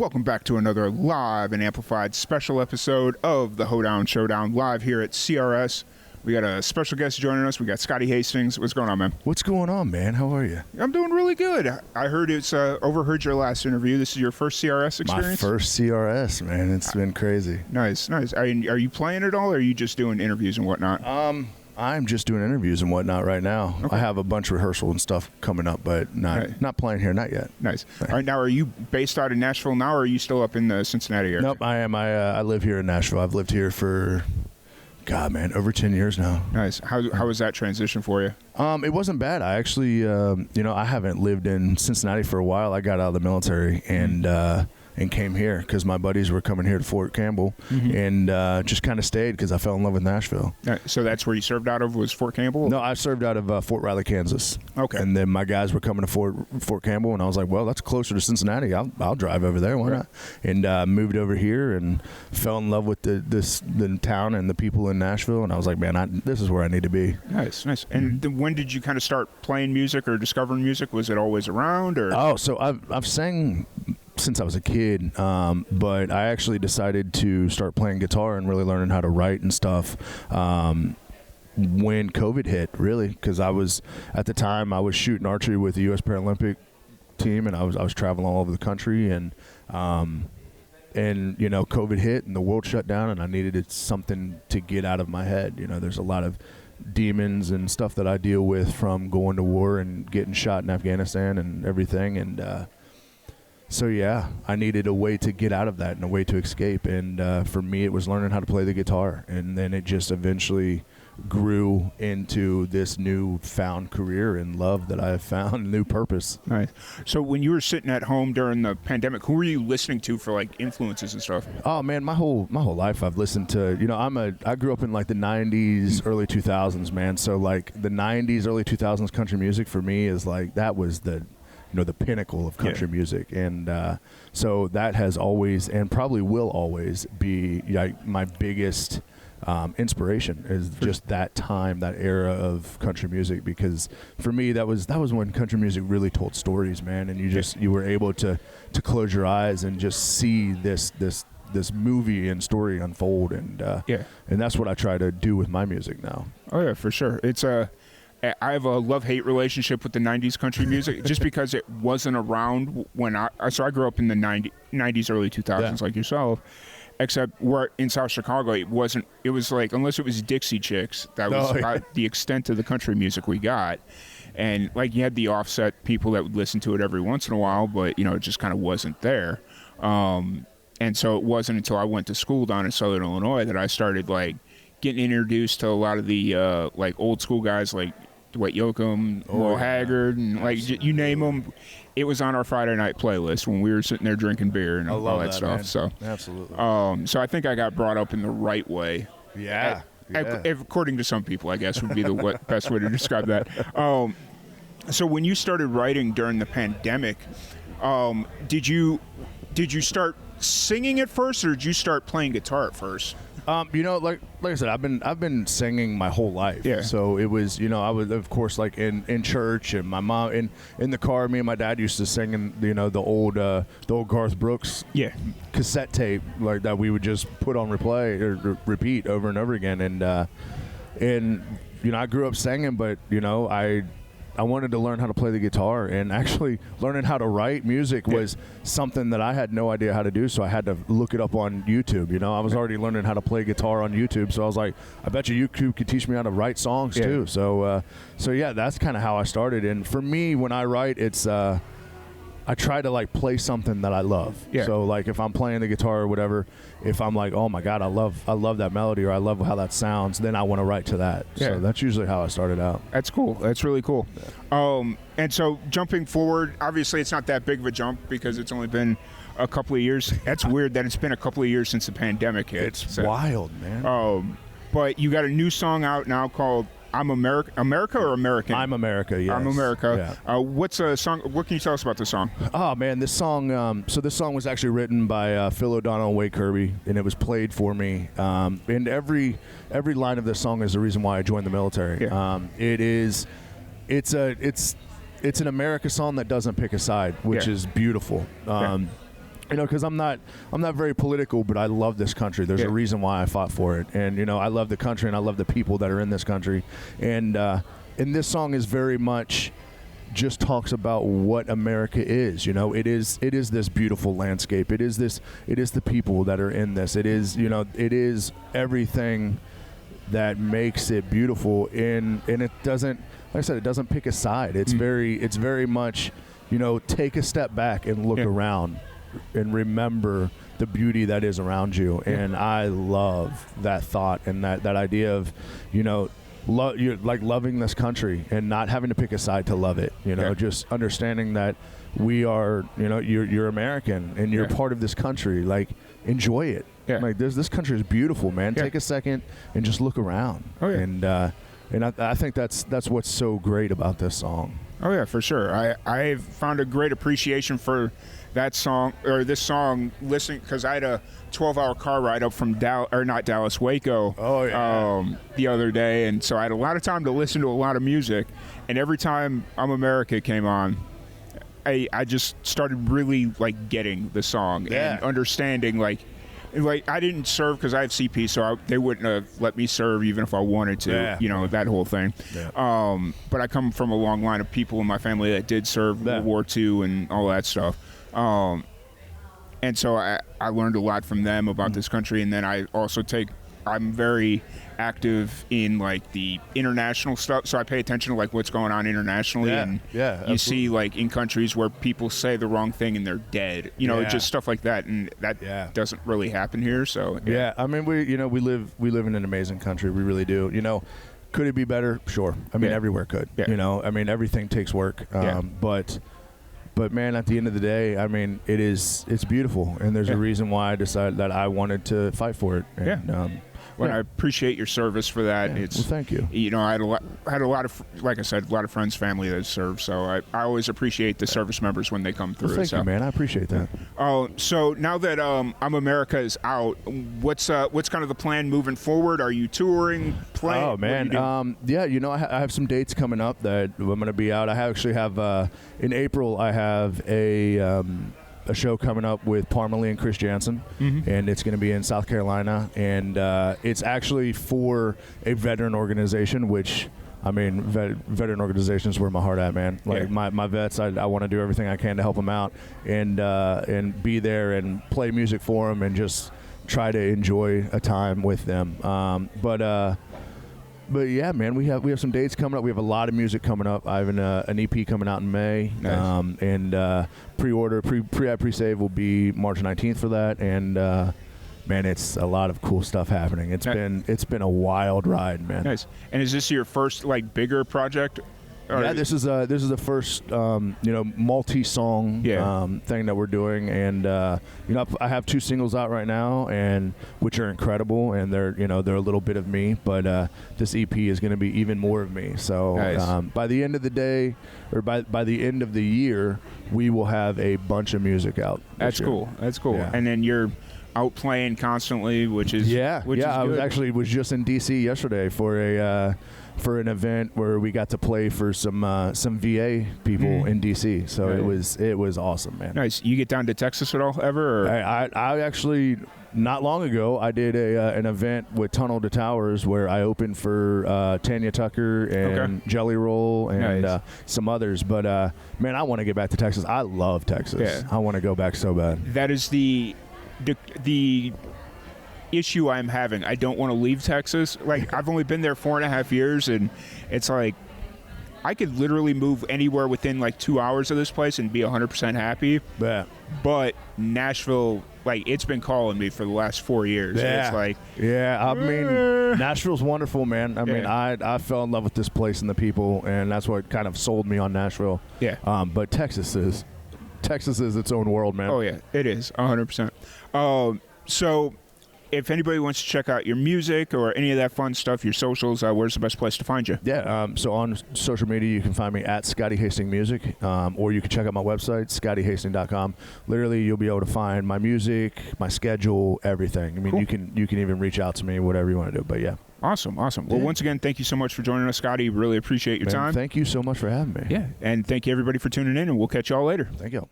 welcome back to another live and amplified special episode of the Hoedown Showdown live here at CRS. We got a special guest joining us. We got Scotty Hasting. What's going on, man? What's going on, man? How are you? I'm doing really good. I heard overheard your last interview. This is your first CRS experience? My first CRS, man. It's been crazy. Nice. Are you playing at all, or are you just doing interviews and whatnot? I'm just doing interviews and whatnot right now. Okay. I have a bunch of rehearsal and stuff coming up, but not playing here, not yet. Nice. All right, now, are you based out of Nashville now, or are you still up in the Cincinnati area? Nope, I am. I live here in Nashville. I've lived here for, God, man, over 10 years now. Nice. How was that transition for you? It wasn't bad. I actually, I haven't lived in Cincinnati for a while. I got out of the military and came here because my buddies were coming here to Fort Campbell, and just kind of stayed because I fell in love with Nashville. So that's where you served out of, was Fort Campbell? No, I served out of Fort Riley, Kansas. Okay. And then my guys were coming to Fort Campbell, and I was like, well, that's closer to Cincinnati. I'll drive over there. Why not? And moved over here and fell in love with the town and the people in Nashville, and I was like, man, this is where I need to be. Nice. And when did you kind of start playing music or discovering music? Was it always around? Or? Oh, so I've sang since I was a kid, but I actually decided to start playing guitar and really learning how to write and stuff when COVID hit, really, because at the time I was shooting archery with the U.S. Paralympic team, and I was traveling all over the country, and COVID hit and the world shut down, and I needed something to get out of my head. There's a lot of demons and stuff that I deal with from going to war and getting shot in Afghanistan and everything, and so yeah, I needed a way to get out of that and a way to escape. And for me, it was learning how to play the guitar. And then it just eventually grew into this newfound career and love that I have found, new purpose. Nice. So when you were sitting at home during the pandemic, who were you listening to for like influences and stuff? Oh man, my whole life I've listened to, I grew up in like the 90s, early 2000s, man. So like the 90s, early 2000s country music for me is like, that was the pinnacle of country music. And so that has always, and probably will always be, my biggest inspiration is just that time, that era of country music, because for me that was when country music really told stories, man, and you were able to close your eyes and just see this movie and story unfold, and that's what I try to do with my music now. Oh yeah, for sure. I have a love-hate relationship with the 90s country music just because it wasn't around when I grew up in the 90s, early 2000s like yourself, except we're in South Chicago. It was like, unless it was Dixie Chicks, that was about the extent of the country music we got. And like, you had the offset people that would listen to it every once in a while, but it just kind of wasn't there. And so it wasn't until I went to school down in Southern Illinois that I started like getting introduced to a lot of the like old school guys like Dwight Yoakam, Merle Haggard, and like you name them. It was on our Friday night playlist when we were sitting there drinking beer and all that stuff. Man. So absolutely. So I think I got brought up in the right way. Yeah. According to some people, I guess would be the best way to describe that. So when you started writing during the pandemic, did you start singing at first, or did you start playing guitar at first? Like I said, I've been singing my whole life. Yeah. So it was, I was, of course, like in church, and my mom in the car. Me and my dad used to sing in, the old Garth Brooks cassette tape like that we would just put on replay or repeat over and over again. And I grew up singing, but I wanted to learn how to play the guitar, and actually learning how to write music was something that I had no idea how to do, so I had to look it up on YouTube. I was already learning how to play guitar on YouTube, so I was like, I bet you YouTube could teach me how to write songs too. So that's kind of how I started. And for me, when I write, it's I try to like play something that I love. Yeah. So like if I'm playing the guitar or whatever, if I'm like, oh my God, I love that melody, or I love how that sounds, then I want to write to that. Yeah. So that's usually how I started out. That's cool. That's really cool. Yeah. And so jumping forward, obviously it's not that big of a jump because it's only been a couple of years. That's weird that it's been a couple of years since the pandemic hit. It's wild, man. But you got a new song out now called I'm America or American? I'm America, yes. I'm America. Yeah. What's a song? What can you tell us about the song? Oh, man, this song, so this song was actually written by Phil O'Donnell and Wade Kirby, and it was played for me. And every line of this song is the reason why I joined the military. Yeah. It's an America song that doesn't pick a side, which is beautiful. You know, because I'm not very political, but I love this country. There's a reason why I fought for it, and you know, I love the country and I love the people that are in this country, and this song is very much just talks about what America is. You know, it is this beautiful landscape. It is the people that are in this. It is, you know, it is everything that makes it beautiful. And it doesn't, like I said, it doesn't pick a side. It's very much, you know, take a step back and look around and remember the beauty that is around you. And I love that thought and that idea of, you know, you're like loving this country and not having to pick a side to love it. You know, just understanding that we are, you know, you're American and you're part of this country. Like, enjoy it. Like, this country is beautiful, man. Take a second and just look around. And I think that's what's so great about this song. Oh yeah, for sure. I've found a great appreciation for that song, or this song, listening, because I had a 12-hour car ride up from Waco the other day, and so I had a lot of time to listen to a lot of music, and every time I'm America came on, I just started really like getting the song and understanding like I didn't serve because I have CP, so they wouldn't have let me serve even if I wanted to, you know, that whole thing. But I come from a long line of people in my family that did serve World War II and all that stuff. And so I learned a lot from them about this country, and then I also I'm very active in like the international stuff, so I pay attention to like what's going on internationally, and you see like in countries where people say the wrong thing and they're dead, you know, just stuff like that, and that doesn't really happen here. So I mean, we live in an amazing country, we really do. You know, could it be better? Sure. I mean, everywhere could. You know, I mean, everything takes work, but man, at the end of the day, I mean, it's beautiful, and there's a reason why I decided that I wanted to fight for it. And, I appreciate your service for that. Well, thank you. You know, I had a lot of, like I said, a lot of friends, family that serve. So I always appreciate the service members when they come through. Well, thank you, man. I appreciate that. So now that I'm America is out, what's kind of the plan moving forward? Are you touring? Playing? Oh man, you know, I have some dates coming up that I'm going to be out. I actually have in April. I have a show coming up with Parmalee and Chris Jansen, and it's going to be in South Carolina, and it's actually for a veteran organization, which, I mean, veteran organizations where my heart at, man. Like my vets, I want to do everything I can to help them out and be there and play music for them and just try to enjoy a time with them. But yeah, man, we have some dates coming up. We have a lot of music coming up. I have an EP coming out in May, and pre-save will be March 19th for that. And man, it's a lot of cool stuff happening. It's been a wild ride, man. Nice. And is this your first like bigger project? Yeah, this is the first multi-song thing that we're doing, and I have 2 singles out right now, and which are incredible, and they're a little bit of me, but this EP is going to be even more of me. So by the end of the day, or by the end of the year, we will have a bunch of music out. That's cool. That's cool. Yeah. And then you're out playing constantly, which is I was just in DC yesterday for an event where we got to play for some VA people in DC. So it was awesome, man. Nice. You get down to Texas at all ever? Or? I actually, not long ago, I did an event with Tunnel to Towers where I opened for Tanya Tucker and Jelly Roll and some others. But man, I want to get back to Texas. I love Texas. Yeah. I want to go back so bad. That is the issue I'm having. I don't want to leave Texas. Like, I've only been there 4.5 years, and it's like I could literally move anywhere within like 2 hours of this place and be 100% happy. Yeah. But Nashville, like, it's been calling me for the last 4 years. Yeah. It's like, I mean, Nashville's wonderful, man. I mean, I fell in love with this place and the people, and that's what kind of sold me on Nashville. Yeah. But Texas is its own world, man. Oh yeah, it is 100%. So if anybody wants to check out your music or any of that fun stuff, your socials, where's the best place to find you? Yeah, so on social media, you can find me at Scotty Hasting Music, or you can check out my website, scottyhasting.com. Literally, you'll be able to find my music, my schedule, everything. I mean, you can even reach out to me, whatever you want to do, but yeah. Awesome. Well, once again, thank you so much for joining us, Scotty. Really appreciate your time. Thank you so much for having me. Yeah, and thank you, everybody, for tuning in, and we'll catch y'all later. Thank you.